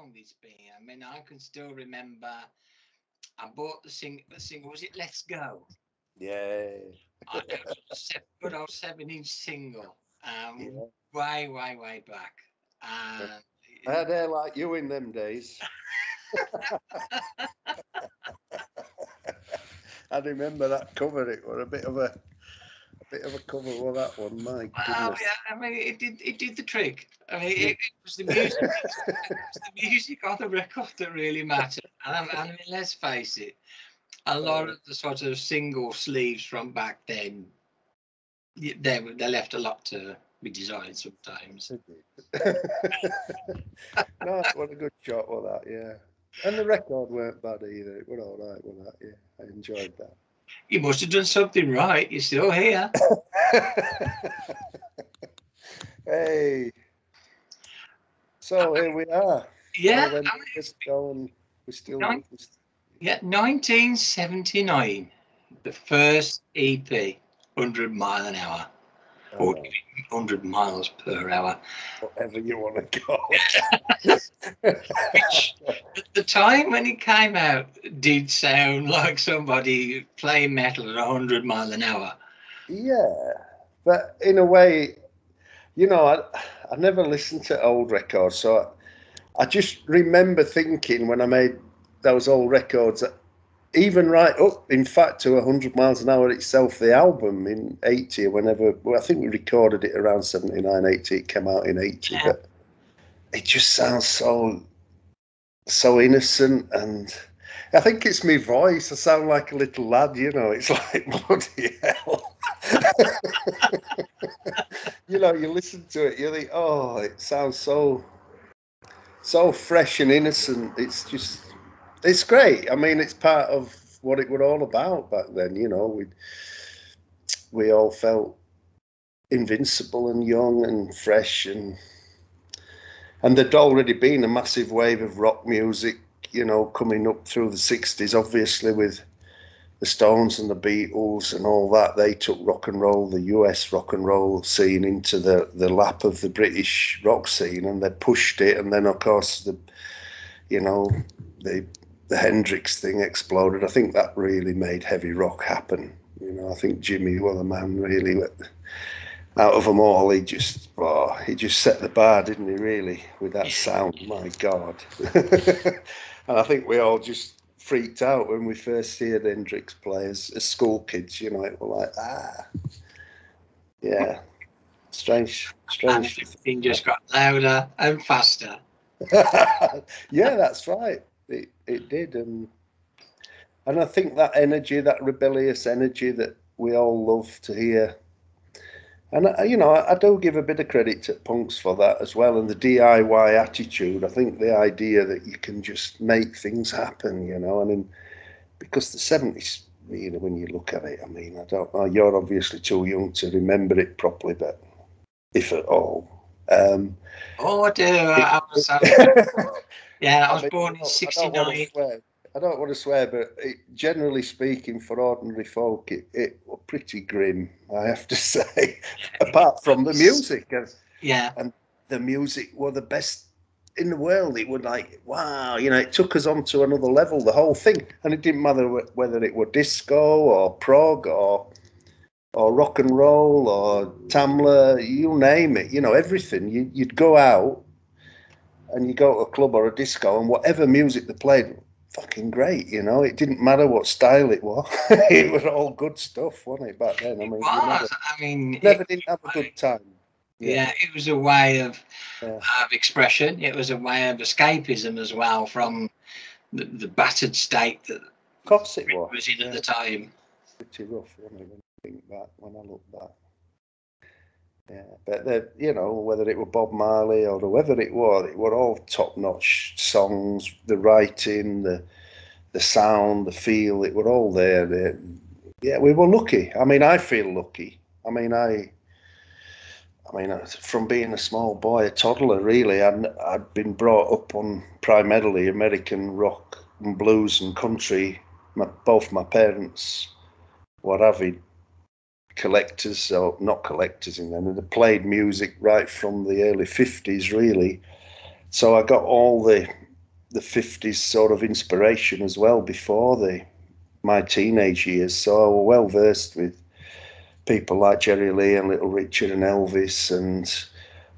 long it's been. I mean, I can still remember. I bought the single. Was it Let's Go? Yeah. I know, good old 7-inch single. Yeah. Way back. I had hair like you in them days. I remember that cover. It was a bit of a cover with that one. My goodness. Yeah, I mean, it did the trick. I mean, it was the music. It was the music on the record that really mattered. And I mean, let's face it, a lot of the sort of single sleeves from back then, they left a lot to be desired sometimes. No, what a good shot with that, yeah. And the record weren't bad either. It was all right with that, yeah. I enjoyed that. You must have done something right. You're still here. Hey. So here we are. Yeah. When it's going, we still. Yeah, 1979. The first EP, 100 mile an hour. Or 100 miles per hour. Whatever you want to call it. Which, at the time when it came out, did sound like somebody playing metal at 100 mile an hour. Yeah, but in a way, you know, I never listened to old records, so I just remember thinking when I made those old records that even right up, in fact, to 100 miles an hour itself, the album in 80 or whenever, well, I think we recorded it around 79, 80, it came out in 80, yeah. But it just sounds so innocent, and I think it's my voice. I sound like a little lad, you know, it's like, bloody hell. You know, you listen to it, you think, oh, it sounds so fresh and innocent. It's just, it's great. I mean, it's part of what it was all about back then, you know. We all felt invincible and young and fresh, and there'd already been a massive wave of rock music, you know, coming up through the 60s, obviously with the Stones and the Beatles and all that. They took rock and roll, the US rock and roll scene, into the lap of the British rock scene, and they pushed it. And then, of course, the Hendrix thing exploded. I think that really made heavy rock happen. You know, I think Jimmy was the man really. Out of them all, he just set the bar, didn't he? Really, with that sound. My God! And I think we all just freaked out when we first heard Hendrix play as school kids. You know, it was like, yeah, strange. And everything just got louder and faster. Yeah, that's right. It did, and I think that energy, that rebellious energy that we all love to hear. And, you know, I do give a bit of credit to punks for that as well, and the DIY attitude. I think the idea that you can just make things happen, you know, I mean, because the 70s, you know, when you look at it, I mean, I don't know, you're obviously too young to remember it properly, but if at all. Oh, I do. I was born in 69. I don't want to swear, but generally speaking, for ordinary folk, it was pretty grim, I have to say. Apart from the music, and the music were the best in the world. It was like, wow, you know, it took us on to another level, the whole thing, and it didn't matter whether it were disco or prog or rock and roll or Tamla, you name it, you know, everything. You'd go out and you go to a club or a disco, and whatever music they played, fucking great, you know. It didn't matter what style it was. It was all good stuff, wasn't it, back then? I mean, never didn't have a good time. Yeah, it was a way of expression. It was a way of escapism as well from the battered state that of course it was in at the time. Pretty rough, wasn't it, when I look back. Yeah, but you know, whether it were Bob Marley or whoever it were all top-notch songs. The writing, the sound, the feel, it were all there. Yeah, we were lucky. I mean, I feel lucky. I mean, from being a small boy, a toddler, really, I'd been brought up on primarily American rock and blues and country. Both my parents were avid collectors, or not collectors in them, and they played music right from the early 50s, really. So I got all the the 50s sort of inspiration as well before my teenage years, so I was well versed with people like Jerry Lee and Little Richard and Elvis and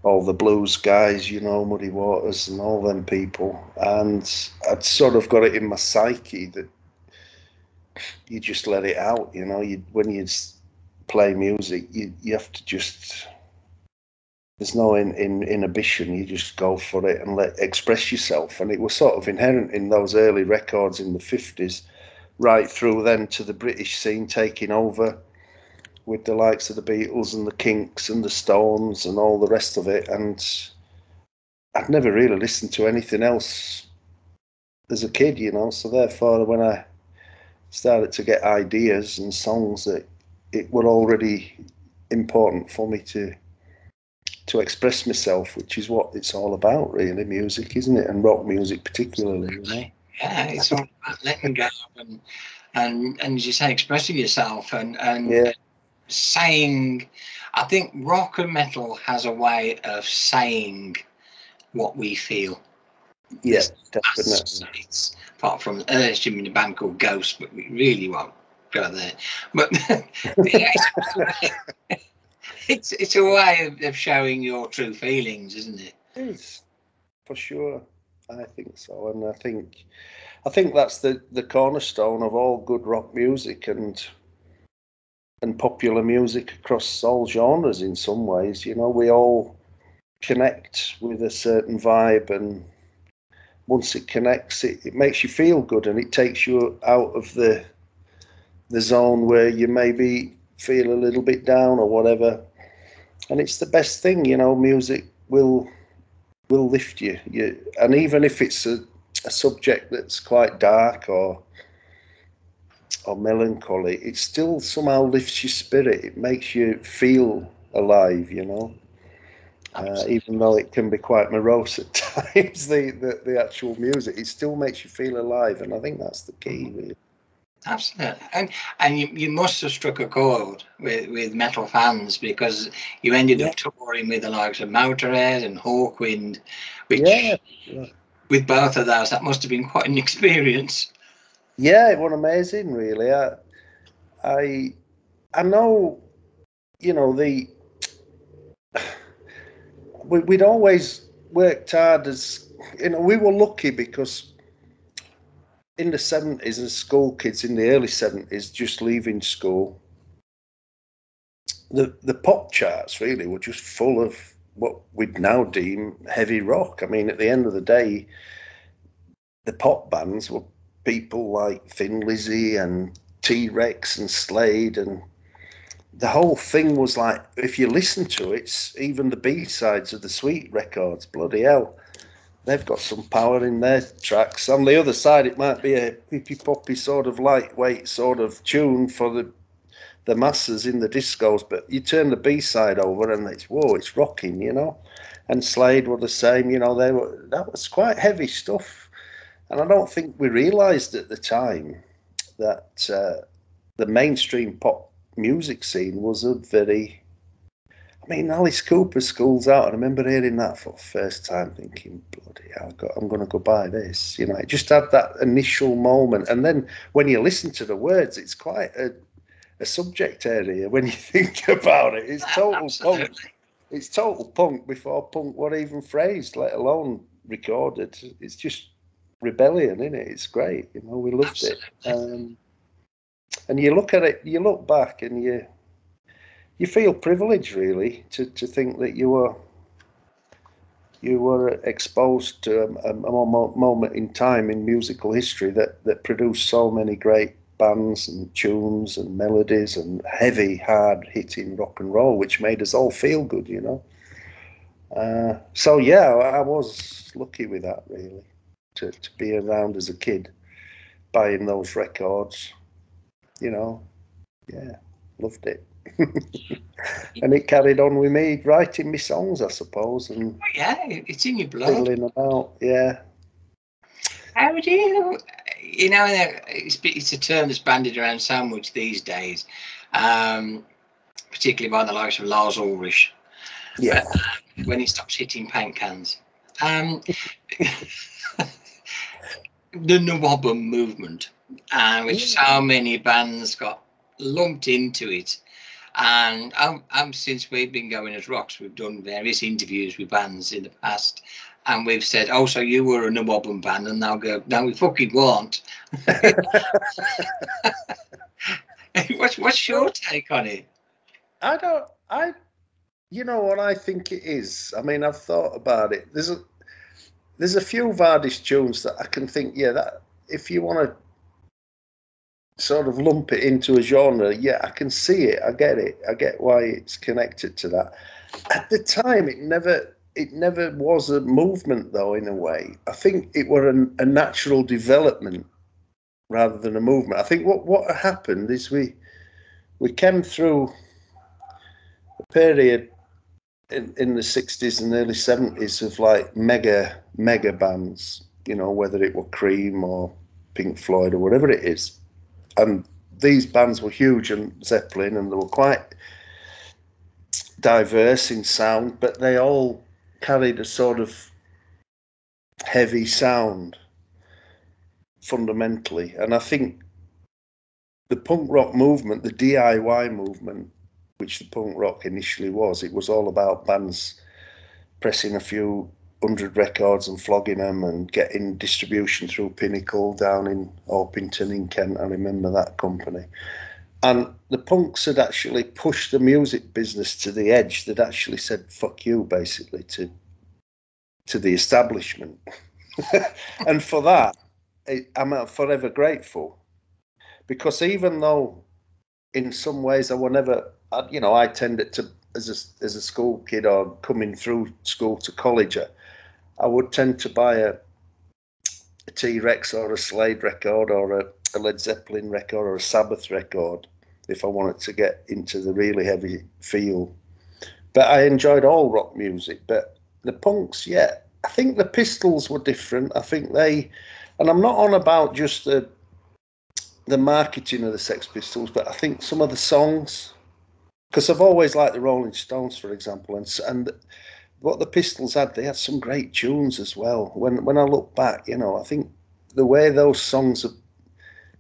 all the blues guys, you know, Muddy Waters and all them people. And I'd sort of got it in my psyche that you just let it out, you know. When you play music, you have to just, there's no inhibition. You just go for it and express yourself. And it was sort of inherent in those early records in the 50s, right through then to the British scene taking over with the likes of the Beatles and the Kinks and the Stones and all the rest of it. And I'd never really listened to anything else as a kid, you know. So therefore, when I started to get ideas and songs, that it were already important for me to express myself, which is what it's all about, really, music, isn't it? And rock music particularly, you know. Yeah, it's all about letting go and as you say, expressing yourself and yeah. saying. I think rock and metal has a way of saying what we feel. Yes, definitely. It's, apart from Jim in a band called Ghost, but we really won't go there. But it's a way of showing your true feelings, isn't it? It is, for sure. I think so, and I think that's the cornerstone of all good rock music and popular music across all genres. In some ways, you know, we all connect with a certain vibe, and once it connects, it makes you feel good, and it takes you out of the zone where you maybe feel a little bit down or whatever. And it's the best thing, you know. Music will lift you. And even if it's a subject that's quite dark or melancholy, it still somehow lifts your spirit. It makes you feel alive, you know. Even though it can be quite morose at times, the actual music, it still makes you feel alive, and I think that's the key, really. Absolutely, and you must have struck a chord with metal fans, because you ended up touring with the likes of Motorhead and Hawkwind, which with both of those, that must have been quite an experience. Yeah, it was amazing, really. I know, you know, we'd always worked hard, as you know. We were lucky because in the 70s, as school kids in the early 70s, just leaving school, the pop charts really were just full of what we'd now deem heavy rock. I mean, at the end of the day, the pop bands were people like Thin Lizzy and T-Rex and Slade, and the whole thing was like, if you listen to it, even the B-sides of the Sweet records, bloody hell, they've got some power in their tracks. On the other side, it might be a hippy-poppy sort of lightweight sort of tune for the masses in the discos, but you turn the B-side over and it's, whoa, it's rocking, you know. And Slade were the same, you know. That was quite heavy stuff, and I don't think we realised at the time that the mainstream pop music scene was a very, I mean, Alice Cooper's School's Out, and I remember hearing that for the first time, thinking, bloody hell, I'm going to go buy this. You know, it just had that initial moment. And then when you listen to the words, it's quite a subject area when you think about it. It's total punk. It's total punk before punk were even phrased, let alone recorded. It's just rebellion, isn't it? It's great. You know, we loved it. And you look at it, you look back, and you feel privileged, really, to think that you were exposed to a moment in time in musical history that produced so many great bands and tunes and melodies and heavy, hard-hitting rock and roll, which made us all feel good, you know. So yeah, I was lucky with that, really, to be around as a kid, buying those records, you know. Yeah, loved it. And it carried on with me writing me songs, I suppose, and it's in your blood. Fiddling about, How do you know? It's a term that's bandied around so much these days, particularly by the likes of Lars Ulrich. Yeah. When he stops hitting paint cans. the Nawabum movement, which so many bands got lumped into it. And since we've been going as ROX, we've done various interviews with bands in the past, and we've said, "Oh, so you were a Nawabum band," and now we fucking want. What's your take on it? You know what I think it is? I mean, I've thought about it. There's a few Vardis tunes that I can think, yeah, that if you want to sort of lump it into a genre, yeah, I can see it. I get it. I get why it's connected to that. At the time, it never was a movement, though, in a way. I think it were a natural development rather than a movement. I think what happened is we came through a period in the 60s and early 70s of like mega bands, you know, whether it were Cream or Pink Floyd or whatever it is. And these bands were huge, and Zeppelin, and they were quite diverse in sound, but they all carried a sort of heavy sound fundamentally. And I think the punk rock movement, the DIY movement, which the punk rock initially was, it was all about bands pressing a few 100 records and flogging them and getting distribution through Pinnacle down in Orpington in Kent. I remember that company. And the punks had actually pushed the music business to the edge. They'd actually said, fuck you, basically, to the establishment. And for that, I'm forever grateful. Because even though in some ways I were never, you know, I tended to, as a school kid or coming through school to college, I would tend to buy a T-Rex or a Slade record or a Led Zeppelin record or a Sabbath record if I wanted to get into the really heavy feel. But I enjoyed all rock music. But the punks, yeah, I think the Pistols were different. I think and I'm not on about just the marketing of the Sex Pistols, but I think some of the songs, because I've always liked the Rolling Stones, for example, and what the Pistols had, they had some great tunes as well. When I look back, you know, I think the way those songs,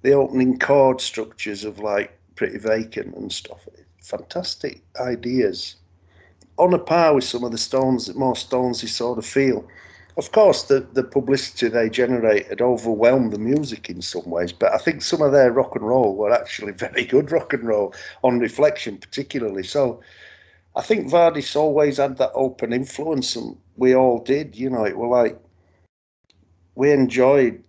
the opening chord structures of like Pretty Vacant and stuff, fantastic ideas. On a par with some of the Stones, more Stonesy sort of feel. Of course, the publicity they generated overwhelmed the music in some ways, but I think some of their rock and roll were actually very good rock and roll, on reflection particularly. So I think Vardis always had that open influence, and we all did, you know. It were like we enjoyed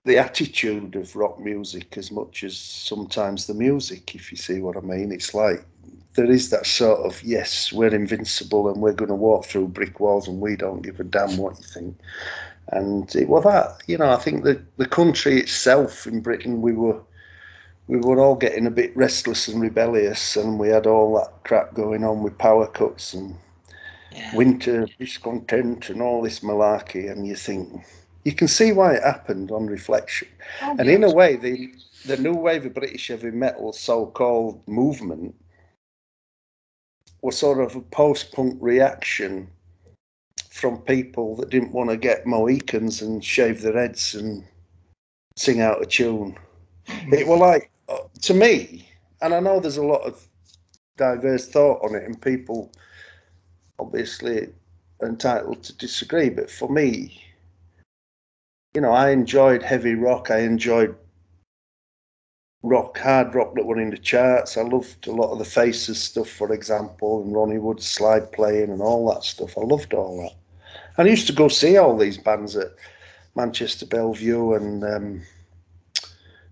the attitude of rock music as much as sometimes the music, if you see what I mean. It's like there is that sort of, yes, we're invincible and we're going to walk through brick walls and we don't give a damn what you think. And it was that, you know, I think the country itself in Britain, we were all getting a bit restless and rebellious, and we had all that crap going on with power cuts and winter discontent and all this malarkey, and you think, you can see why it happened on reflection. Oh, and in a way, the new wave of British heavy metal so-called movement was sort of a post-punk reaction from people that didn't want to get Mohicans and shave their heads and sing out a tune. It was like, to me, and I know there's a lot of diverse thought on it and people obviously are entitled to disagree, but for me, you know, I enjoyed heavy rock. I enjoyed rock, hard rock that were in the charts. I loved a lot of the Faces stuff, for example, and Ronnie Wood's slide playing and all that stuff. I loved all that. And I used to go see all these bands at Manchester Bellevue and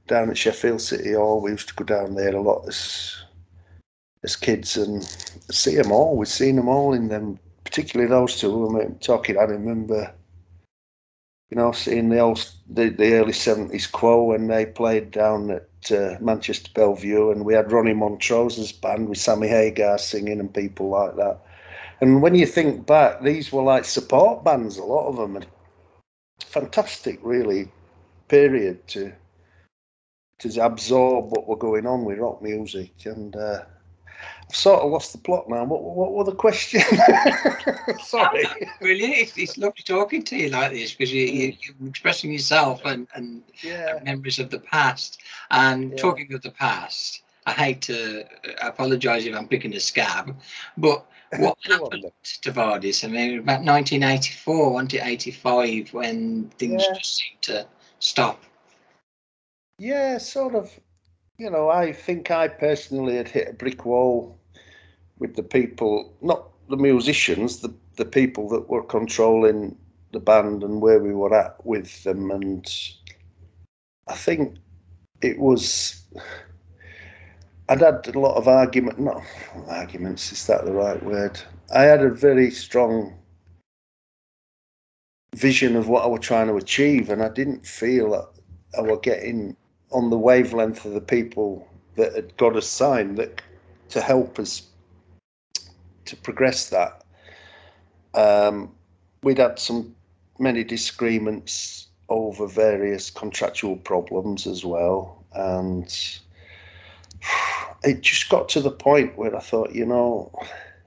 down at Sheffield City Hall. We used to go down there a lot as kids and see them all. We've seen them all in them, particularly those two. I remember, you know, seeing the early 70s Quo when they played down at Manchester Bellevue, and we had Ronnie Montrose's band with Sammy Hagar singing and people like that. And when you think back, these were like support bands, a lot of them. And fantastic, really, period to absorb what were going on with rock music. And I've sort of lost the plot now. What were the question? Sorry. Brilliant. It's lovely talking to you like this, because you're expressing yourself and memories of the past. And talking of the past, I hate to apologise if I'm picking a scab, but what happened to Vardis? I mean, about 1984, wasn't it, 85, when things just seemed to stop? Yeah, sort of. You know, I think I personally had hit a brick wall with the people, not the musicians, the people that were controlling the band and where we were at with them. And I think it was, I'd had a lot of arguments, is that the right word? I had a very strong vision of what I was trying to achieve, and I didn't feel that I was getting on the wavelength of the people that had got us signed that to help us to progress that. We'd had many disagreements over various contractual problems as well, and it just got to the point where I thought, you know,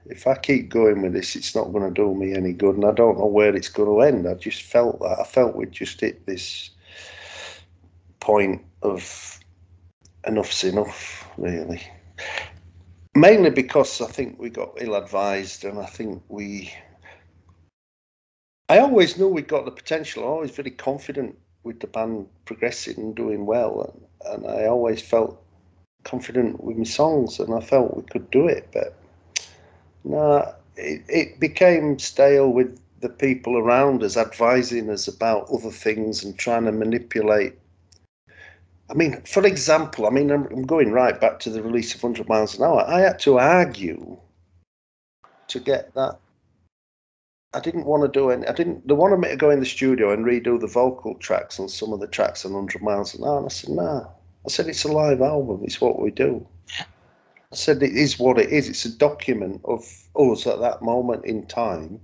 if I keep going with this, it's not going to do me any good, and I don't know where it's going to end. I just felt that. I felt we'd just hit this point of enough's enough, really. Mainly because I think we got ill-advised, and I think I always knew we'd got the potential. I was always very confident with the band progressing and doing well, and I always felt confident with my songs, and I felt we could do it. But no, it became stale with the people around us advising us about other things and trying to manipulate. I mean, for example, I'm going right back to the release of 100 Miles an Hour. I had to argue to get that. I didn't want to do any. They wanted me to go in the studio and redo the vocal tracks on some of the tracks on 100 Miles an Hour. And I said, no. I said, it's a live album. It's what we do. I said, it is what it is. It's a document of us at that moment in time.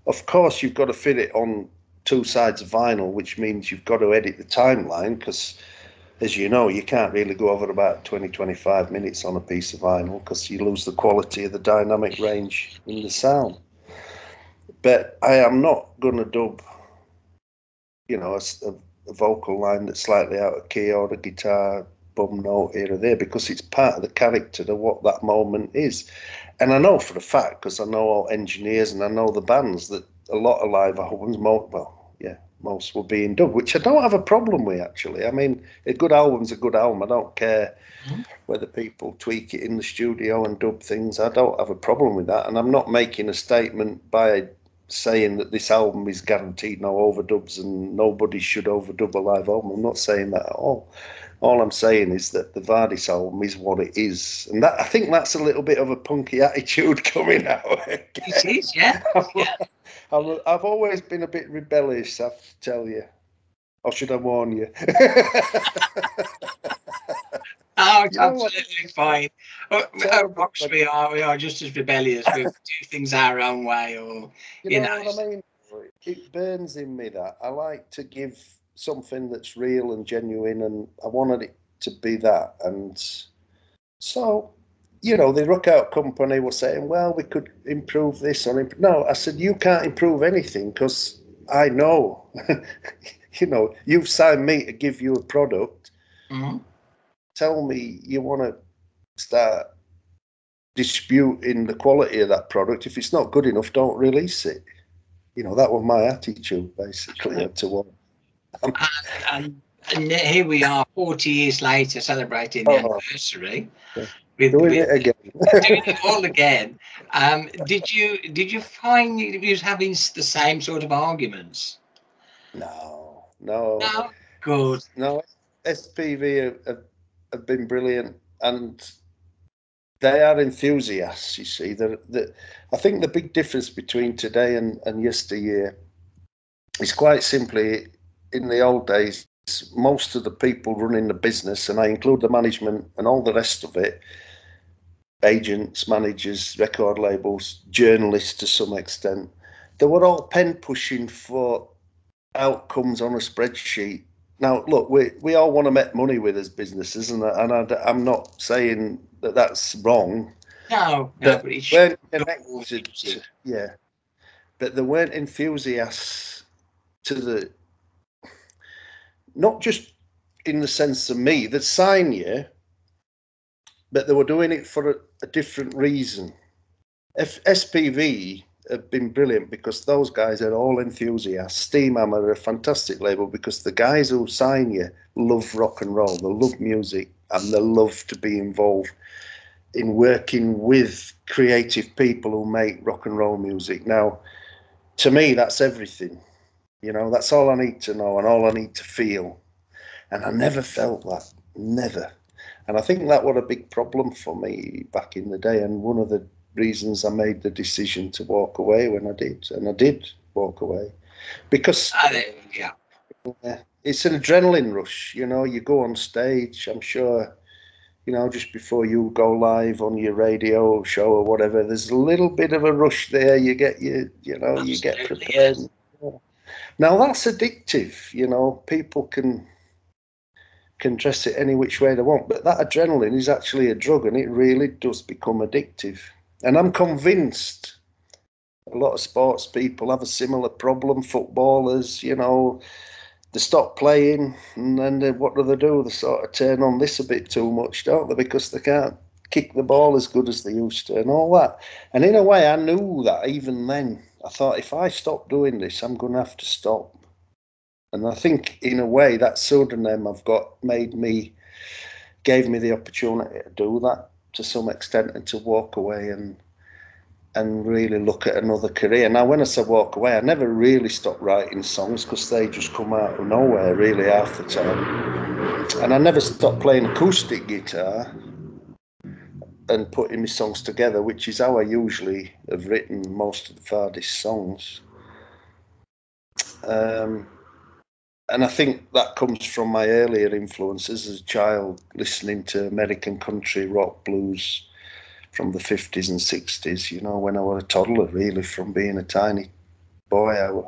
Of course, you've got to fit it on two sides of vinyl, which means you've got to edit the timeline because, as you know, you can't really go over about 20-25 minutes on a piece of vinyl because you lose the quality of the dynamic range in the sound. But I am not going to dub, you know, a vocal line that's slightly out of key or a guitar bum note here or there, because it's part of the character of what that moment is. And I know for a fact, because I know all engineers and I know the bands, that a lot of live albums, most were being dubbed, which I don't have a problem with, actually. I mean, a good album's a good album. I don't care whether people tweak it in the studio and dub things. I don't have a problem with that. And I'm not making a statement by saying that this album is guaranteed no overdubs and nobody should overdub a live album. I'm not saying that at all. All I'm saying is that the Vardis album is what it is. And that, I think that's a little bit of a punky attitude coming out. It is, yeah. I've always been a bit rebellious, I have to tell you. Or should I warn you? Oh, it's absolutely fine. ROX, we are just as rebellious. We do things our own way, or you know what I mean. It burns in me that I like to give something that's real and genuine, and I wanted it to be that. And so, you know, the Rookout Company were saying, well, we could improve this or no. I said, you can't improve anything because I know. You know, you've signed me to give you a product. Mm-hmm. Tell me you want to start disputing the quality of that product. If it's not good enough, don't release it. You know, that was my attitude, basically, toward. And here we are 40 years later celebrating the anniversary. Yeah. Doing it again. Doing it all again. Did you find you was having the same sort of arguments? No. Good. No, SPV have been brilliant, and they are enthusiasts, you see. I think the big difference between today and yesteryear is quite simply, in the old days, most of the people running the business, and I include the management and all the rest of it, agents, managers, record labels, journalists to some extent, they were all pen pushing for outcomes on a spreadsheet. Now, look, we all want to make money with as businesses, and I'm not saying that that's wrong, No, but but it weren't connected to, yeah. But they weren't enthusiasts to the, not just in the sense of me, they'd sign you, but they were doing it for a different reason. SPV have been brilliant because those guys are all enthusiasts. Steamhammer are a fantastic label because the guys who sign you love rock and roll, they love music, and they love to be involved in working with creative people who make rock and roll music. Now, to me, that's everything. You know, that's all I need to know and all I need to feel. And I never felt that, never. And I think that was a big problem for me back in the day. And one of the reasons I made the decision to walk away when I did. And I did walk away because it's an adrenaline rush. You know, you go on stage, I'm sure, you know, just before you go live on your radio show or whatever, there's a little bit of a rush there. You get you know, absolutely, you get prepared. Yes. Now that's addictive. You know, people can dress it any which way they want, but that adrenaline is actually a drug, and it really does become addictive. And I'm convinced a lot of sports people have a similar problem. Footballers, you know, they stop playing, and then what do? They sort of turn on this a bit too much, don't they? Because they can't kick the ball as good as they used to and all that. And in a way, I knew that even then. I thought, if I stop doing this, I'm going to have to stop. And I think, in a way, that pseudonym I've got gave me the opportunity to do that to some extent, and to walk away and really look at another career. Now, when I say walk away, I never really stopped writing songs because they just come out of nowhere, really, half the time. And I never stopped playing acoustic guitar and putting my songs together, which is how I usually have written most of the Vardis songs. And I think that comes from my earlier influences as a child, listening to American country, rock, blues from the 50s and 60s, you know, when I was a toddler, really, from being a tiny boy. I was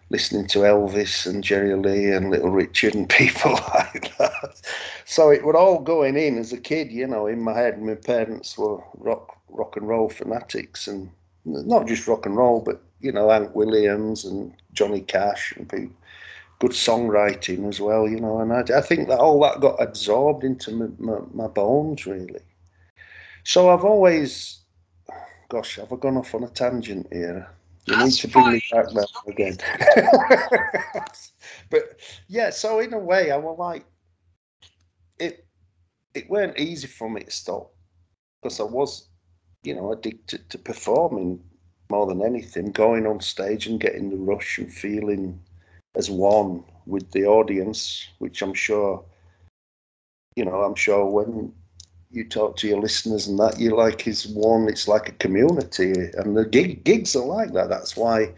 listening to Elvis and Jerry Lee and Little Richard and people like that. So it was all going in as a kid, you know, in my head. My parents were rock and roll fanatics, and not just rock and roll, but, you know, Hank Williams and Johnny Cash and people. Good songwriting as well, you know, and I think that all that got absorbed into my bones, really. So I've always, gosh, have I gone off on a tangent here? You need to bring me back now again. But yeah, so in a way, I was like, it weren't easy for me to stop because I was, you know, addicted to performing more than anything, going on stage and getting the rush and feeling as one with the audience, which I'm sure, you know, I'm sure when you talk to your listeners and that, you like is one, it's like a community, and the gigs are like that. That's why,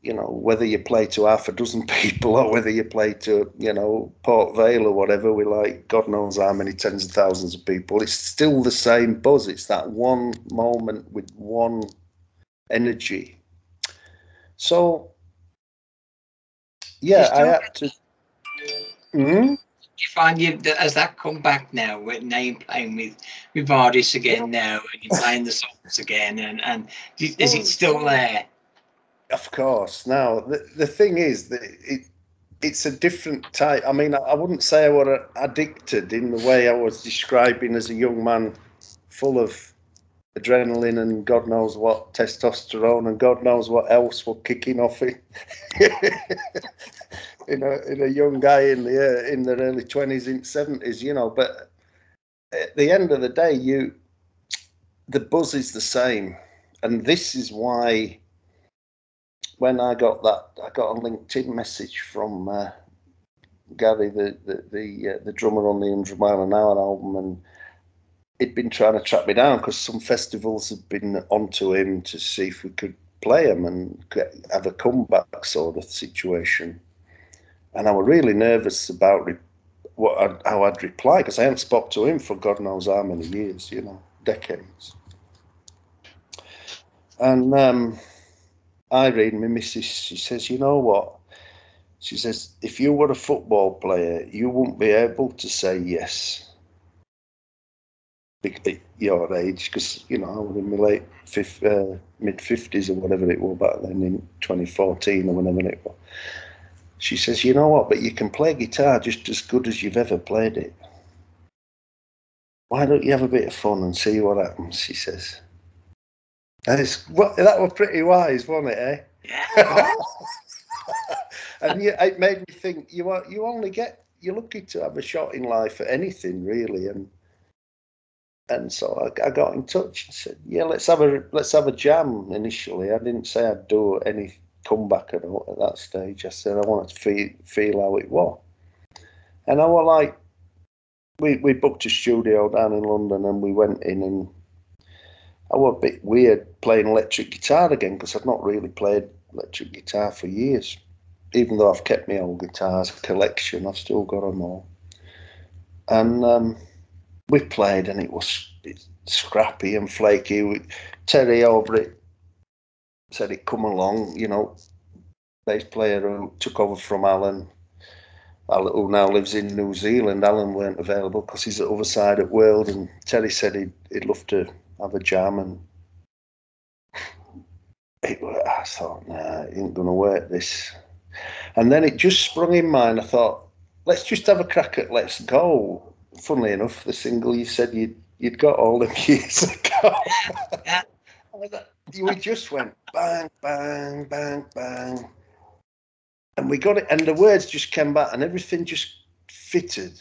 you know, whether you play to half a dozen people or whether you play to, you know, Port Vale or whatever, we like God knows how many tens of thousands of people, it's still the same buzz. It's that one moment with one energy. So yeah, I had to. You find as that come back now, now you're playing with Vardis again now, and you're playing the songs again, and is it still there? Of course. Now the thing is that it's a different type. I mean, I wouldn't say I was addicted in the way I was describing as a young man, full of adrenaline and God knows what, testosterone and God knows what else were kicking off in in a young guy in the early 20s and 70s, you know. But at the end of the day, the buzz is the same, and this is why. When I got a LinkedIn message from Gary, the drummer on the 100 Mile an Hour album, and he'd been trying to track me down because some festivals had been onto him to see if we could play him and have a comeback sort of situation. And I was really nervous about how I'd reply, because I hadn't spoke to him for God knows how many years, you know, decades. And Irene, my missus, she says, you know what? She says, if you were a football player, you wouldn't be able to say yes. your age, because you know I was in my mid-50s or whatever it was back then in 2014 or whenever it was. She says, you know what, but you can play guitar just as good as you've ever played it. Why don't you have a bit of fun and see what happens, she says. And that was pretty wise, wasn't it, eh? Yeah. And it made me think, you're lucky to have a shot in life at anything, really. And so I got in touch and said, yeah, let's have a jam initially. I didn't say I'd do any comeback at all at that stage. I said I wanted to feel how it was. And I was like, we booked a studio down in London and we went in, and I was a bit weird playing electric guitar again because I've not really played electric guitar for years. Even though I've kept my old guitars collection, I've still got them all. And we played, and it's scrappy and flaky. Terry over it said he'd come along, you know, bass player who took over from Alan, who now lives in New Zealand. Alan weren't available because he's at the other side of the world, and Terry said he'd love to have a jam, and I thought, nah, it ain't going to work, this. And then it just sprung in mind. I thought, let's just have a crack at Let's Go. Funnily enough, the single you said you'd got all them years ago. Yeah. We just went bang, bang, bang, bang. And we got it, and the words just came back, and everything just fitted.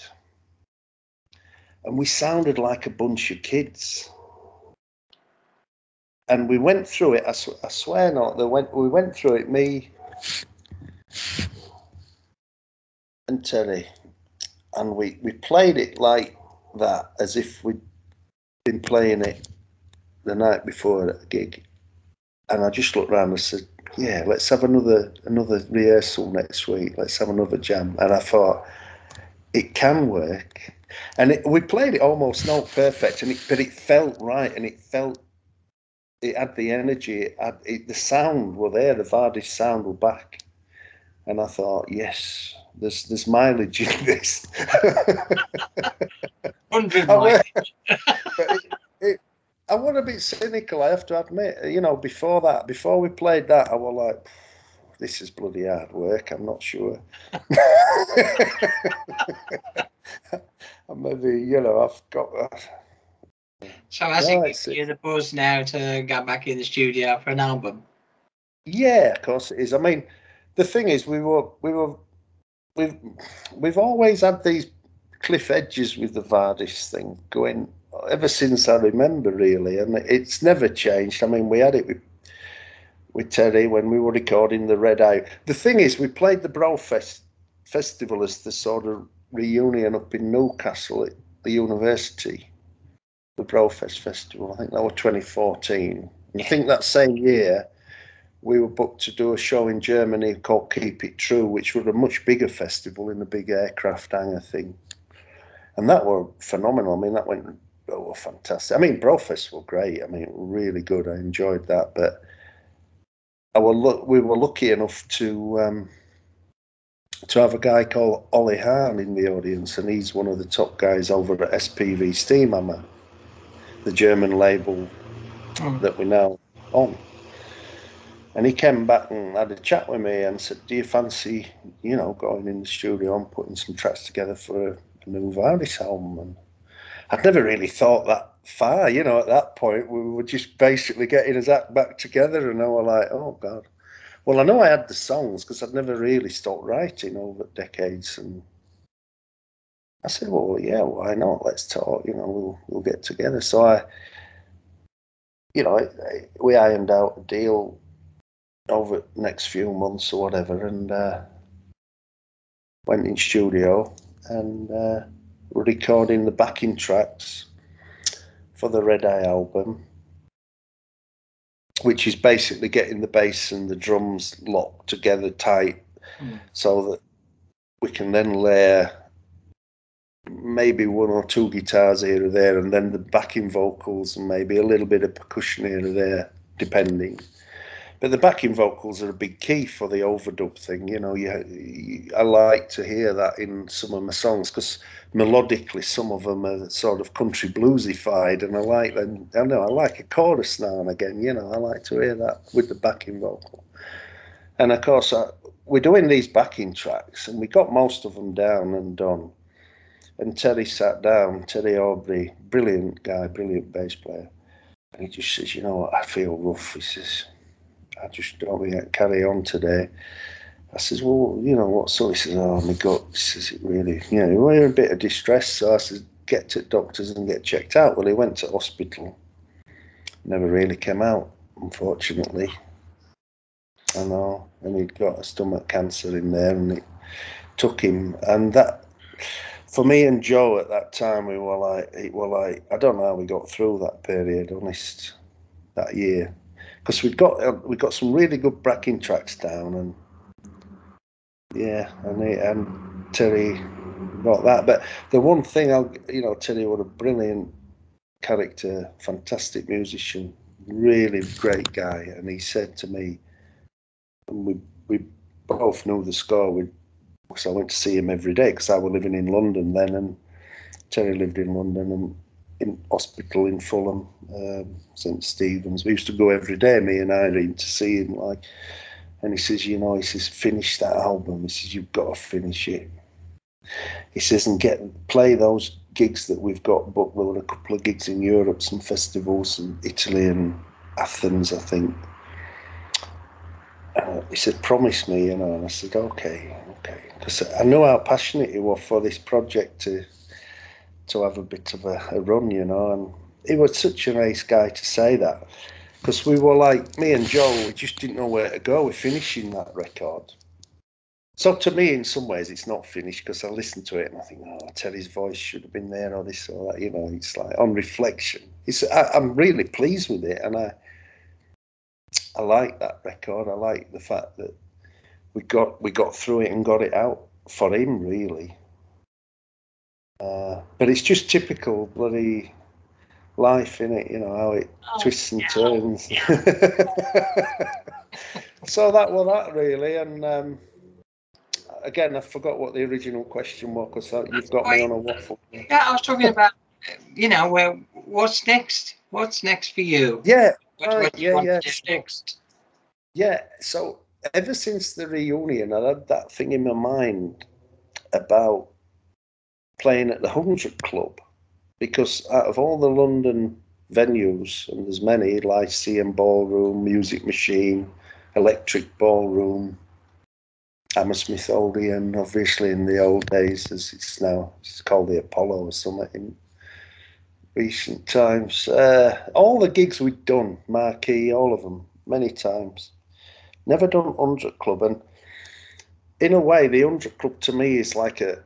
And we sounded like a bunch of kids. And we went through it, I swear not, we went through it, me and Terry, and we played it like that, as if we'd been playing it the night before at a gig. And I just looked around and said, yeah, let's have another rehearsal next week. Let's have another jam. And I thought, it can work. And we played it almost not perfect, but it felt right, and it had the energy. The sound were there. The Vardis sound were back. And I thought, yes, there's mileage in this. 100 mileage. I was a bit cynical, I have to admit. You know, before we played that, I was like, this is bloody hard work, I'm not sure. Maybe, you know, I've got that. So has it given you the buzz now to get back in the studio for an album? Yeah, of course it is. I mean, the thing is, we've always had these cliff edges with the Vardis thing going ever since I remember, really, and it's never changed. I mean, we had it with Terry when we were recording the Red Eye. The thing is, we played the Brofest Festival as the sort of reunion up in Newcastle at the university, the Brofest Festival. I think that was 2014. And I think that same year we were booked to do a show in Germany called Keep It True, which was a much bigger festival in the big aircraft hangar thing. And that were phenomenal. I mean, that went fantastic. I mean, Brofest were great. I mean, really good. I enjoyed that. But we were lucky enough to have a guy called Ollie Hahn in the audience, and he's one of the top guys over at SPV Steamhammer, the German label that we're now on. And he came back and had a chat with me and said, do you fancy, you know, going in the studio and putting some tracks together for a new Vardis album? And I'd never really thought that far, you know, at that point. We were just basically getting his act back together, and I was like, oh, God. Well, I know I had the songs because I'd never really stopped writing over decades. And I said, well, yeah, why not? Let's talk, you know, we'll get together. So we ironed out a deal over the next few months or whatever, and went in studio and were recording the backing tracks for the Red Eye album, which is basically getting the bass and the drums locked together tight so that we can then layer maybe one or two guitars here or there, and then the backing vocals and maybe a little bit of percussion here or there, depending. But the backing vocals are a big key for the overdub thing. You know, I like to hear that in some of my songs because melodically some of them are sort of country bluesified, and I like them. I know I like a chorus now and again. You know, I like to hear that with the backing vocal. And of course, we're doing these backing tracks, and we got most of them down and done. And Terry sat down, Terry Aubrey, brilliant guy, brilliant bass player. And he just says, you know what, I feel rough. He says, I just don't think I can carry on today. I says, well, you know what, so he says, oh my God, he says, it really, you know, we're in a bit of distress. So I says, get to doctors and get checked out. Well, he went to hospital, never really came out, unfortunately. I know, and he'd got a stomach cancer in there, and it took him. And that, for me and Joe at that time, we were like, I don't know how we got through that period, honest, that year, because we got some really good backing tracks down, and yeah, and Terry got that. But the one thing Terry was a brilliant character, fantastic musician, really great guy, and he said to me, and we both knew the score. So I went to see him every day because I was living in London then, and Terry lived in London and in hospital in Fulham, St Stephen's. We used to go every day, me and Irene, to see him. And he says, you know, he says, finish that album. He says, you've got to finish it. He says, and play those gigs that we've got booked. There were a couple of gigs in Europe, some festivals in Italy and Athens, I think. He said, promise me, you know, and I said, okay, because I know how passionate he was for this project to have a bit of a run, you know, and he was such a nice guy to say that, because we were like, me and Joe, we just didn't know where to go with finishing that record. So to me, in some ways, it's not finished, because I listen to it and I think, oh, Terry's voice should have been there, or this or that, you know. It's like, on reflection, I'm really pleased with it, and I like that record. I like the fact that we got through it and got it out for him, really. But it's just typical bloody life, innit? You know, how it twists and turns. Yeah. So that was that, really. And again, I forgot what the original question was, because you've got me on a waffle. Yeah, I was talking about, you know, what's next? What's next for you? Yeah. What do you want to do next? Yeah, so ever since the reunion, I had that thing in my mind about playing at the 100 Club, because out of all the London venues, and there's many, Lyceum Ballroom, Music Machine, Electric Ballroom, Hammersmith Odeon, obviously in the old days, as it's called the Apollo or something in recent times. All the gigs we'd done, Marquee, all of them, many times. Never done 100 Club, and in a way, the 100 Club to me is like a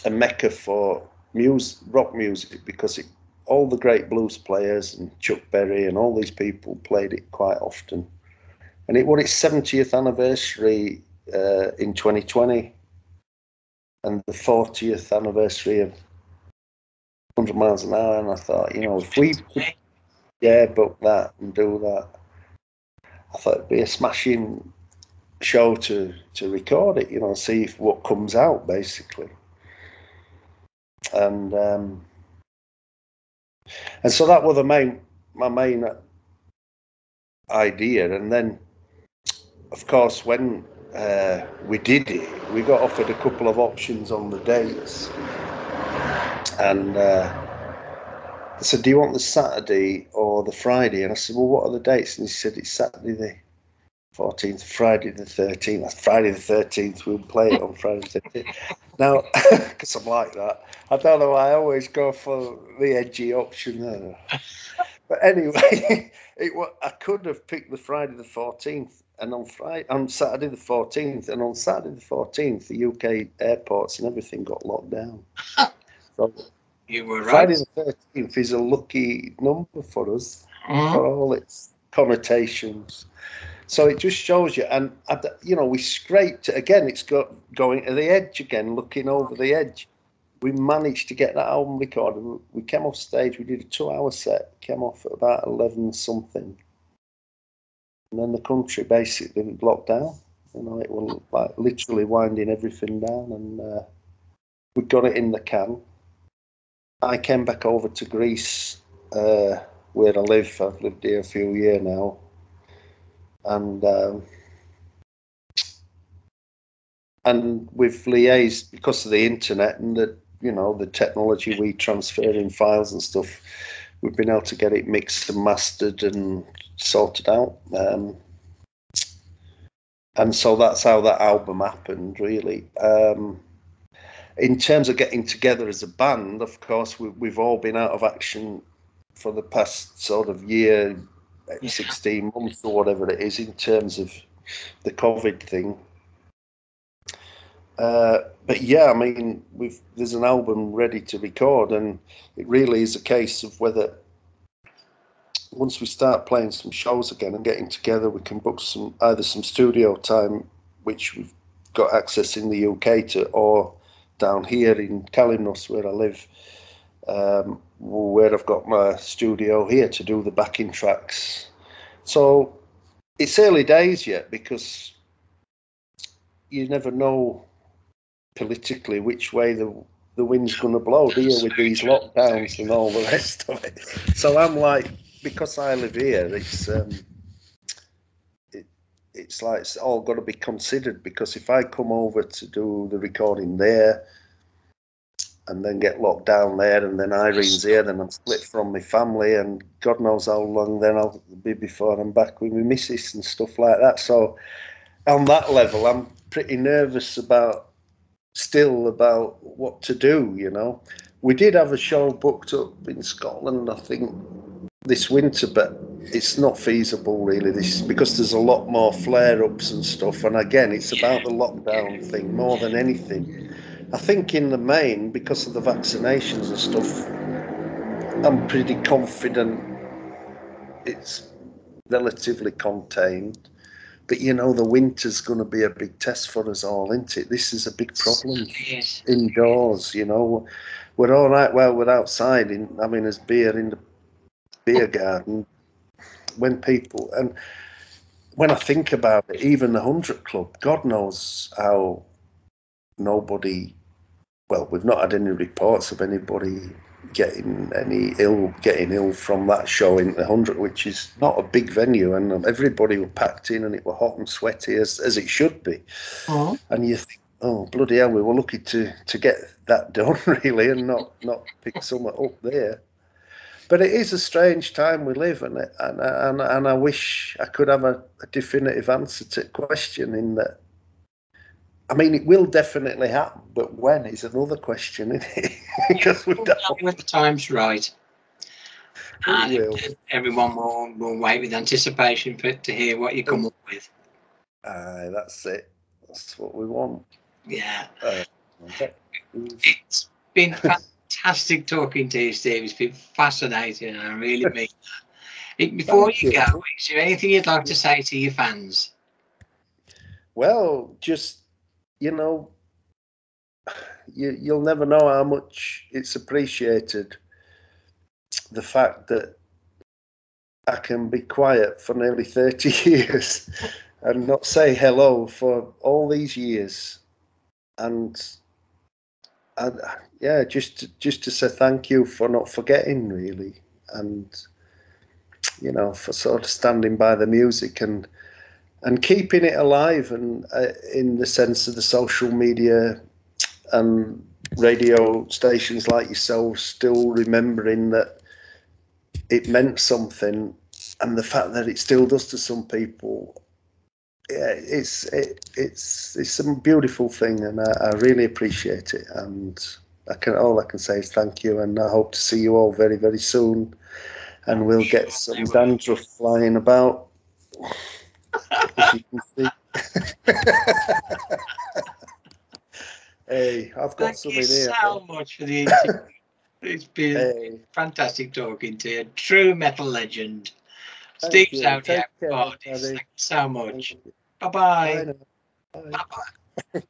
mecca for rock music, because all the great blues players and Chuck Berry and all these people played it quite often. And it was its 70th anniversary in 2020, and the 40th anniversary of 100 miles an hour. And I thought, you know, if we book that and do that, I thought it'd be a smashing show to record it, you know, see what comes out, basically. And so that was my main idea. And then, of course, when we did it, we got offered a couple of options on the dates, and they said, do you want the Saturday or the Friday? And I said, well, what are the dates? And he said, it's Saturday the 14th, Friday the 13th. That's Friday the 13th. We'll play it on Friday the 13th. Now, because I'm like that, I don't know why I always go for the edgy option. But anyway, I could have picked the Friday the 14th, and on Saturday the 14th, and on Saturday the 14th, the UK airports and everything got locked down. So you were right. Friday the 13th is a lucky number for us, for all its connotations. So it just shows you, and you know, we scraped it again. It's going to the edge again, looking over the edge. We managed to get that album recorded. We came off stage. We did a 2-hour set. Came off at about 11 something, and then the country basically locked down. You know, it was like literally winding everything down, and we got it in the can. I came back over to Greece, where I live. I've lived here a few years now, and we've liaised because of the internet and the, you know, the technology, we transferring files and stuff. We've been able to get it mixed and mastered and sorted out. And so that's how that album happened, really. In terms of getting together as a band, of course, we've all been out of action for the past sort of year, 16 months or whatever it is, in terms of the COVID thing. But yeah, I mean, there's an album ready to record, and it really is a case of whether once we start playing some shows again and getting together, we can book either some studio time, which we've got access in the UK to, or down here in Kalymnos, where I live, where I've got my studio here to do the backing tracks. So it's early days yet, because you never know politically which way the wind's going to blow, do you, with these lockdowns and all the rest of it. So I'm like, because I live here, it's like it's all got to be considered, because if I come over to do the recording there and then get locked down there, and then Irene's here, then I'm split from my family, and God knows how long then I'll be before I'm back with my missus and stuff like that. So on that level, I'm pretty nervous about what to do, you know. We did have a show booked up in Scotland, I think, this winter, but it's not feasible really, this, because there's a lot more flare-ups and stuff, and again, it's about the lockdown thing more than anything. I think in the main, because of the vaccinations and stuff, I'm pretty confident it's relatively contained. But, you know, the winter's going to be a big test for us all, isn't it? This is a big problem. Yes. Indoors, you know. We're all right, well, we're outside having us beer in the beer garden. When I think about it, even the 100 Club, God knows how nobody, well, we've not had any reports of anybody getting ill from that show in the 100, which is not a big venue, and everybody were packed in, and it were hot and sweaty as it should be. Oh. And you think, oh bloody hell, we were lucky to get that done really, and not pick someone up there. But it is a strange time we live in, and I wish I could have a definitive answer to the question, in that, I mean, it will definitely happen, but when is another question, isn't it? Because we don't. When the time's right, and everyone will wait with anticipation to hear what you come up with. That's it. That's what we want. Yeah. It's been fantastic talking to you, Steve. It's been fascinating, and I really mean that. Before you go, is there anything you'd like to say to your fans? Well, just, you know, you'll never know how much it's appreciated, the fact that I can be quiet for nearly 30 years and not say hello for all these years, and yeah, just to say thank you for not forgetting, really, and, you know, for sort of standing by the music and keeping it alive, and in the sense of the social media and radio stations like yourselves still remembering that it meant something, and the fact that it still does to some people. Yeah, it's a beautiful thing, and I really appreciate it, and all I can say is thank you, and I hope to see you all very, very soon, and we'll get some dandruff flying about, as you can see. Hey, I've got something here. Thank you so much for the interview. It's been fantastic talking to you. True metal legend. Steve Zodiac, Vardis. Thank you so much. Bye-bye. Bye.